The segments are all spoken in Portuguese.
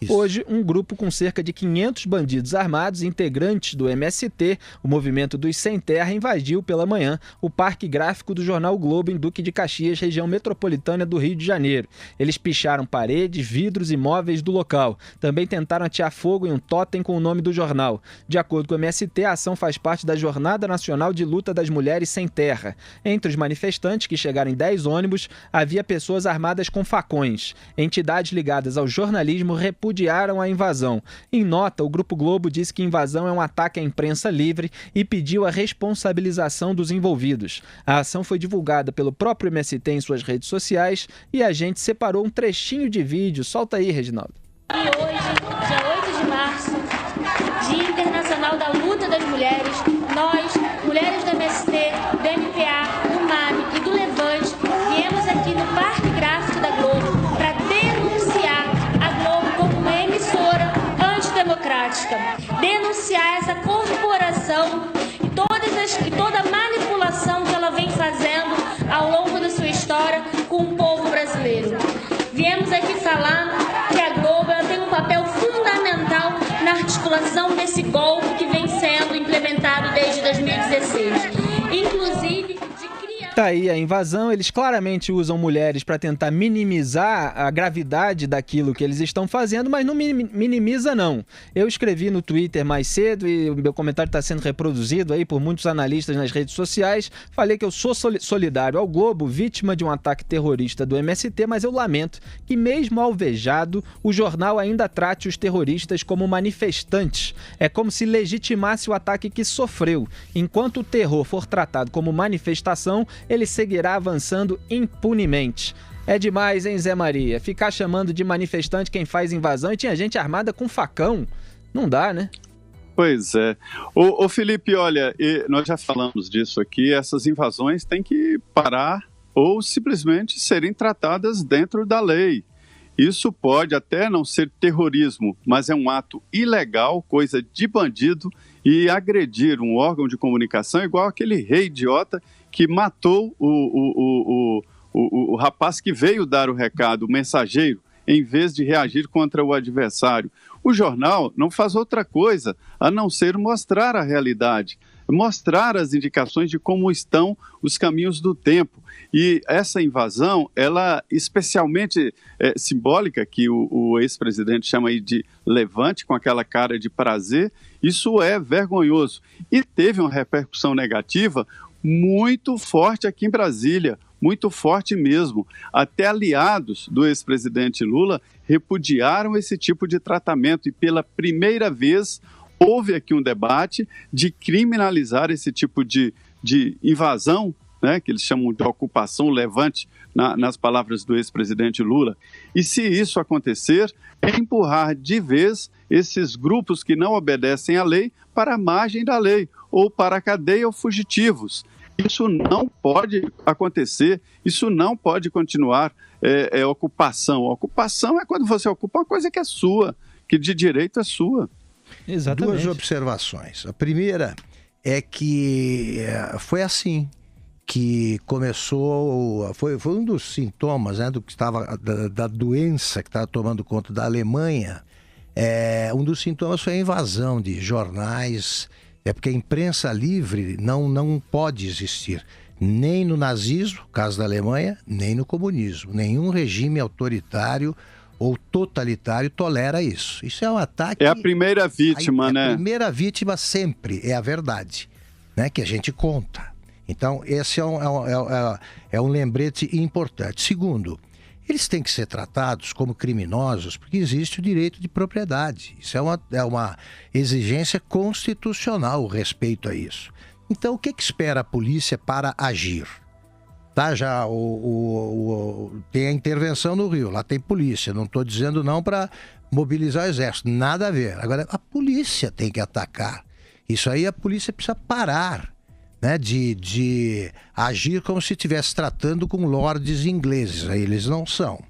Hoje, um grupo com cerca de 500 bandidos armados, integrantes do MST, o Movimento dos Sem Terra, invadiu pela manhã o Parque Gráfico do jornal o Globo em Duque de Caxias, região metropolitana do Rio de Janeiro. Eles picharam paredes, vidros e móveis do local. Também tentaram atear fogo em um tótem com o nome do jornal. De acordo com o MST, a ação faz parte da Jornada Nacional de Luta das Mulheres Sem Terra. Entre os manifestantes, que chegaram em 10 ônibus, havia pessoas armadas com facões. Entidades ligadas ao jornalismo repudiaram a invasão. Em nota, o Grupo Globo disse que a invasão é um ataque à imprensa livre e pediu a responsabilização dos envolvidos. A ação foi divulgada pelo próprio MST em suas redes sociais e a gente separou um trechinho de vídeo. Solta aí, Reginaldo. E hoje, dia 8 de março, Dia Internacional da Luta das Mulheres, nós, mulheres do MST, do MPA, do MAB e do Levante, viemos aqui no Parque Gráfico da Globo para denunciar a Globo como uma emissora antidemocrática, denunciar essa corporação e toda a manipulação que ela vem fazendo ao longo da sua história com o povo brasileiro. Viemos aqui falar que a Globo ela tem um papel fundamental na articulação desse golpe que vem sendo implementado desde 2016. Inclusive, Tá aí a invasão, eles claramente usam mulheres para tentar minimizar a gravidade daquilo que eles estão fazendo, mas não minimiza não. Eu escrevi no Twitter mais cedo e o meu comentário está sendo reproduzido aí por muitos analistas nas redes sociais. Falei que eu sou solidário ao Globo, vítima de um ataque terrorista do MST, mas eu lamento que mesmo alvejado, o jornal ainda trate os terroristas como manifestantes. É como se legitimasse o ataque que sofreu. Enquanto o terror for tratado como manifestação, ele seguirá avançando impunemente. É demais, hein, Zé Maria? Ficar chamando de manifestante quem faz invasão e tinha gente armada com facão. Não dá, né? Pois é. Ô Felipe, olha, nós já falamos disso aqui, essas invasões têm que parar ou simplesmente serem tratadas dentro da lei. Isso pode até não ser terrorismo, mas é um ato ilegal, coisa de bandido, e agredir um órgão de comunicação igual aquele rei idiota que matou o rapaz que veio dar o recado, o mensageiro, em vez de reagir contra o adversário. O jornal não faz outra coisa a não ser mostrar a realidade, mostrar as indicações de como estão os caminhos do tempo. E essa invasão, ela especialmente simbólica, que o ex-presidente chama aí de levante, com aquela cara de prazer, isso é vergonhoso. E teve uma repercussão negativa muito forte aqui em Brasília, muito forte mesmo. Até aliados do ex-presidente Lula repudiaram esse tipo de tratamento e pela primeira vez houve aqui um debate de criminalizar esse tipo de invasão, né, que eles chamam de ocupação, levante, nas palavras do ex-presidente Lula. E se isso acontecer, é empurrar de vez esses grupos que não obedecem à lei para a margem da lei, ou para a cadeia ou fugitivos. Isso não pode acontecer, isso não pode continuar. Ocupação. Ocupação é quando você ocupa uma coisa que é sua, que de direito é sua. Exatamente. Duas observações. A primeira é que foi assim que começou, foi um dos sintomas, né, do que estava da doença que estava tomando conta da Alemanha. Um dos sintomas foi a invasão de jornais. Porque a imprensa livre não pode existir, nem no nazismo, caso da Alemanha, nem no comunismo. Nenhum regime autoritário ou totalitário tolera isso. Isso é um ataque... É a primeira vítima, né? A primeira vítima sempre é a verdade, né, que a gente conta. Então, esse é um lembrete importante. Segundo, eles têm que ser tratados como criminosos porque existe o direito de propriedade. Isso é uma exigência constitucional, o respeito a isso. Então, o que espera a polícia para agir? Tá, já tem a intervenção no Rio, lá tem polícia. Não estou dizendo não para mobilizar o exército, nada a ver. Agora, a polícia tem que atacar. Isso aí a polícia precisa parar, né, de agir como se estivesse tratando com lordes ingleses. Aí eles não são.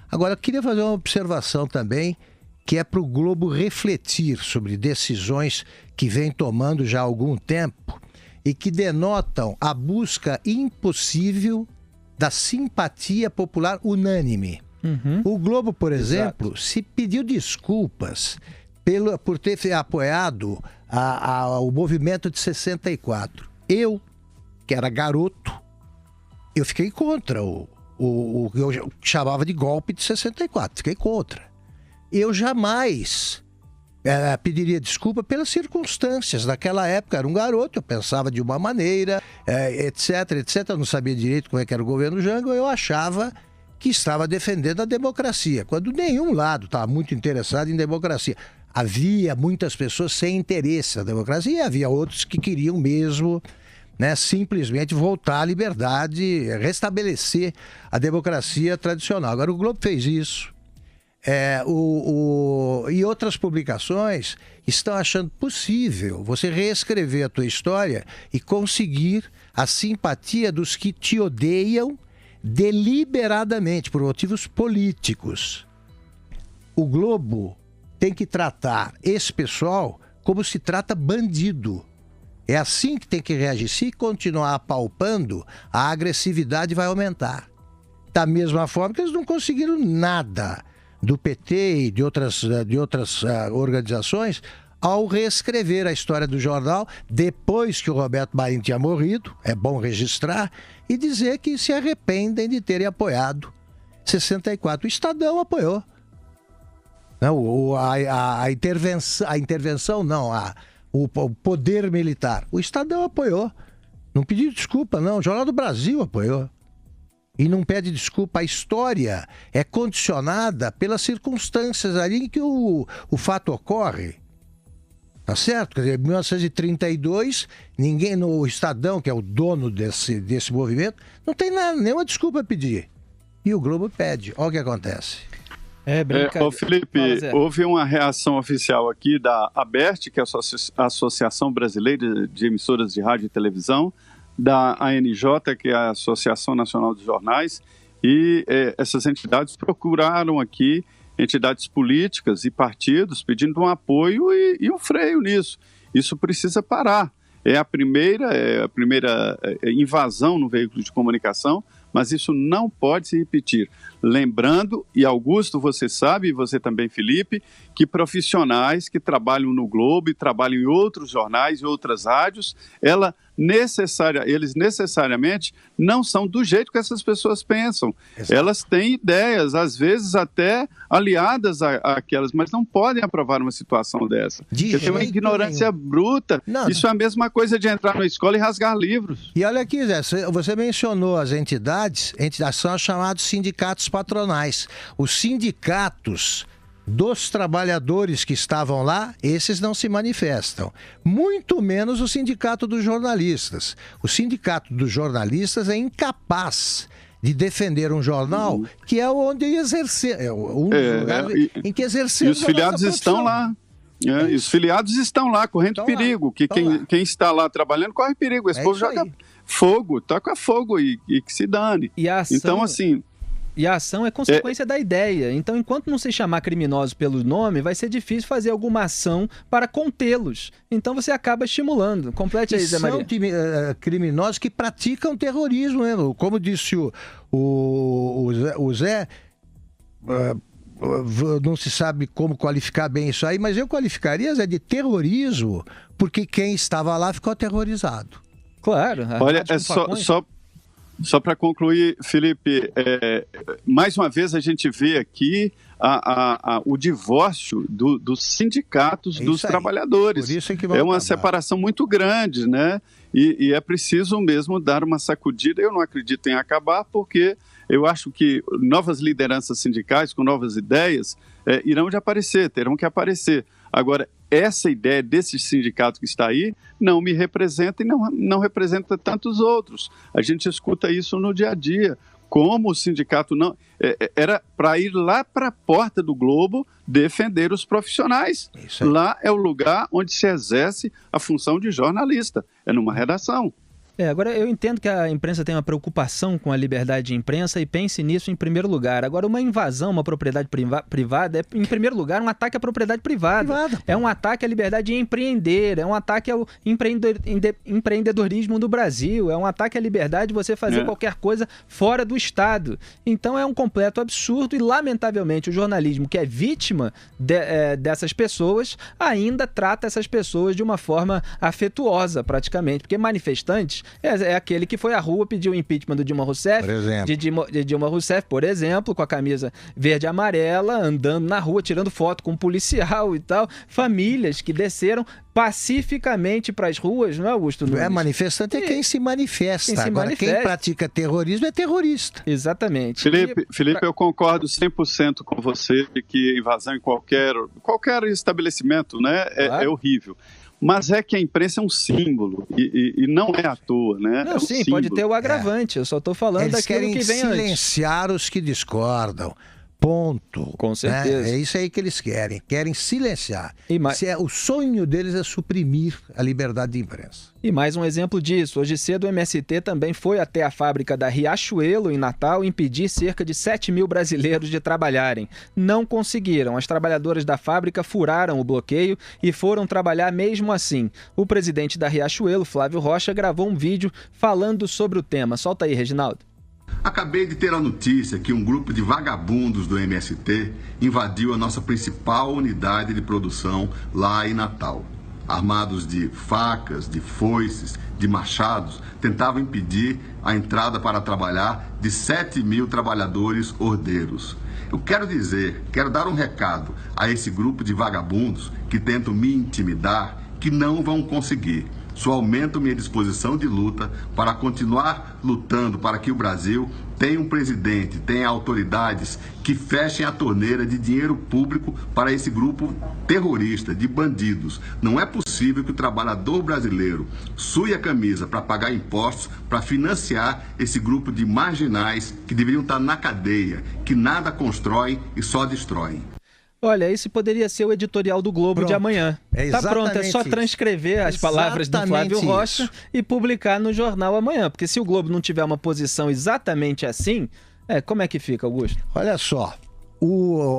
Agora, eu queria fazer uma observação também, que é para o Globo refletir sobre decisões que vem tomando já há algum tempo e que denotam a busca impossível da simpatia popular unânime. O Globo, por exemplo, se pediu desculpas por ter apoiado o movimento de 64. Eu, que era garoto, eu fiquei contra o que eu chamava de golpe de 64. Fiquei contra. Eu jamais pediria desculpa pelas circunstâncias. Naquela época, era um garoto, eu pensava de uma maneira, etc, etc. Eu não sabia direito como é que era o governo Jango, eu achava que estava defendendo a democracia, quando nenhum lado estava muito interessado em democracia. Havia muitas pessoas sem interesse na democracia e havia outros que queriam mesmo, né, simplesmente voltar à liberdade, restabelecer a democracia tradicional. Agora, o Globo fez isso. E outras publicações estão achando possível você reescrever a tua história e conseguir a simpatia dos que te odeiam deliberadamente, por motivos políticos. O Globo tem que tratar esse pessoal como se trata bandido. É assim que tem que reagir. Se continuar apalpando, a agressividade vai aumentar. Da mesma forma que eles não conseguiram nada do PT e de outras organizações ao reescrever a história do jornal depois que o Roberto Marinho tinha morrido, é bom registrar, e dizer que se arrependem de terem apoiado 64. O Estadão apoiou. Não, a intervenção não, o poder militar. O Estadão apoiou. Não pediu desculpa, não. O Jornal do Brasil apoiou. E não pede desculpa. A história é condicionada pelas circunstâncias ali em que o fato ocorre. Tá certo? Quer dizer, em 1932, ninguém no Estadão, que é o dono desse movimento, não tem nenhuma desculpa a pedir. E o Globo pede. Olha o que acontece. Ô Felipe, houve uma reação oficial aqui da ABERT, que é a Associação Brasileira de Emissoras de Rádio e Televisão, da ANJ, que é a Associação Nacional de Jornais, e essas entidades procuraram aqui entidades políticas e partidos pedindo um apoio e um freio nisso. Isso precisa parar. É a primeira invasão no veículo de comunicação, mas isso não pode se repetir. Lembrando, e Augusto, você sabe, e você também, Felipe, que profissionais que trabalham no Globo e trabalham em outros jornais e outras rádios, eles necessariamente não são do jeito que essas pessoas pensam. Exato. Elas têm ideias, às vezes até aliadas àquelas, mas não podem aprovar uma situação dessa. Tem uma ignorância bruta. Não. Isso é a mesma coisa de entrar na escola e rasgar livros. E olha aqui, Zé, você mencionou as entidades são os chamados sindicatos patronais. Os sindicatos dos trabalhadores que estavam lá, esses não se manifestam. Muito menos o sindicato dos jornalistas. O sindicato dos jornalistas é incapaz de defender um jornal que é onde exercer, em que exercemos. E os filiados estão lá. E os filiados estão lá, correndo perigo. Quem está lá trabalhando corre perigo. Esse povo joga fogo, toca fogo e que se dane. Então, assim... E a ação é consequência da ideia. Então, enquanto não se chamar criminosos pelo nome, vai ser difícil fazer alguma ação para contê-los. Então, você acaba estimulando. Complete aí, Zé Maria. São criminosos que praticam terrorismo, né? Como disse o Zé, não se sabe como qualificar bem isso aí, mas eu qualificaria, Zé, de terrorismo, porque quem estava lá ficou aterrorizado. Claro. Olha, só para concluir, Felipe, mais uma vez a gente vê aqui o divórcio dos sindicatos dos trabalhadores. Por isso é que uma separação muito grande, né? E é preciso mesmo dar uma sacudida. Eu não acredito em acabar, porque eu acho que novas lideranças sindicais com novas ideias terão que aparecer. Agora, essa ideia desse sindicato que está aí não me representa e não representa tantos outros. A gente escuta isso no dia a dia. Como o sindicato não... era para ir lá para a porta do Globo defender os profissionais. Lá é o lugar onde se exerce a função de jornalista. É numa redação. Agora eu entendo que a imprensa tem uma preocupação com a liberdade de imprensa e pense nisso em primeiro lugar. Agora, uma invasão, uma propriedade privada é, em primeiro lugar, um ataque à propriedade privada. É um ataque à liberdade de empreender, é um ataque ao empreendedorismo do Brasil, é um ataque à liberdade de você fazer qualquer coisa fora do Estado. Então é um completo absurdo e, lamentavelmente, o jornalismo, que é vítima dessas pessoas, ainda trata essas pessoas de uma forma afetuosa, praticamente, porque manifestantes é aquele que foi à rua pedir o impeachment do Dilma Rousseff, de Dilma Rousseff, por exemplo, com a camisa verde e amarela, andando na rua, tirando foto com um policial e tal. Famílias que desceram pacificamente para as ruas, não é, Augusto Nunes? Manifestante é quem se manifesta. Agora, quem pratica terrorismo é terrorista. Exatamente. Felipe, eu concordo 100% com você de que invasão em qualquer estabelecimento, né, é horrível. Mas é que a imprensa é um símbolo e não é à toa, né? Não, sim, pode ter o agravante. Eu só estou falando daquilo que vem antes. Eles querem silenciar os que discordam. Ponto. Com certeza. É isso aí que eles querem. Querem silenciar. O sonho deles é suprimir a liberdade de imprensa. E mais um exemplo disso. Hoje cedo o MST também foi até a fábrica da Riachuelo, em Natal, impedir cerca de 7 mil brasileiros de trabalharem. Não conseguiram. As trabalhadoras da fábrica furaram o bloqueio e foram trabalhar mesmo assim. O presidente da Riachuelo, Flávio Rocha, gravou um vídeo falando sobre o tema. Solta aí, Reginaldo. Acabei de ter a notícia que um grupo de vagabundos do MST invadiu a nossa principal unidade de produção lá em Natal. Armados de facas, de foices, de machados, tentavam impedir a entrada para trabalhar de 7 mil trabalhadores ordeiros. Eu quero dar um recado a esse grupo de vagabundos que tentam me intimidar, que não vão conseguir. Só aumento minha disposição de luta para continuar lutando para que o Brasil tenha um presidente, tenha autoridades que fechem a torneira de dinheiro público para esse grupo terrorista, de bandidos. Não é possível que o trabalhador brasileiro sue a camisa para pagar impostos, para financiar esse grupo de marginais que deveriam estar na cadeia, que nada constroem e só destroem. Olha, esse poderia ser o editorial do Globo de amanhã. Tá pronto, é só transcrever as palavras do Flávio Rocha e publicar no jornal amanhã. Porque se o Globo não tiver uma posição exatamente assim, como é que fica, Augusto? Olha só,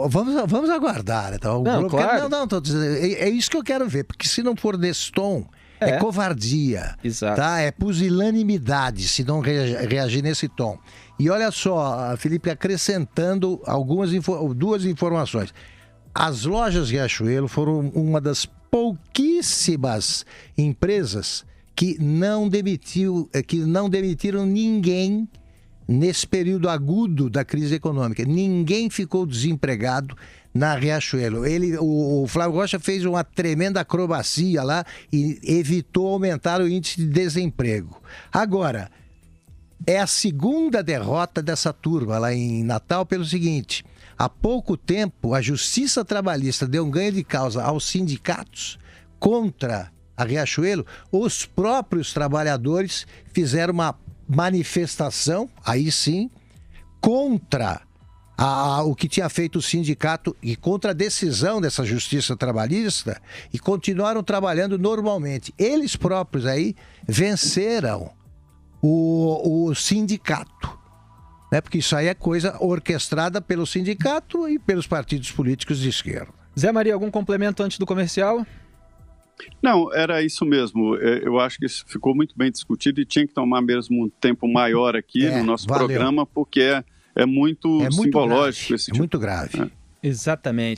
vamos aguardar. Então, claro. Tô dizendo, é isso que eu quero ver, porque se não for desse tom, é covardia. Exato. Tá? É pusilanimidade se não reagir nesse tom. E olha só, Felipe, acrescentando duas informações. As lojas Riachuelo foram uma das pouquíssimas empresas que não demitiram ninguém nesse período agudo da crise econômica. Ninguém ficou desempregado na Riachuelo. O Flávio Rocha fez uma tremenda acrobacia lá e evitou aumentar o índice de desemprego. Agora, é a segunda derrota dessa turma lá em Natal pelo seguinte: há pouco tempo a Justiça Trabalhista deu um ganho de causa aos sindicatos contra a Riachuelo. Os próprios trabalhadores fizeram uma manifestação, aí sim, contra o que tinha feito o sindicato e contra a decisão dessa Justiça Trabalhista e continuaram trabalhando normalmente. Eles próprios aí venceram o sindicato. Porque isso aí é coisa orquestrada pelo sindicato e pelos partidos políticos de esquerda. Zé Maria, algum complemento antes do comercial? Não, era isso mesmo. Eu acho que isso ficou muito bem discutido e tinha que tomar mesmo um tempo maior aqui no nosso programa, porque é muito simbológico. Grave, muito grave. Exatamente.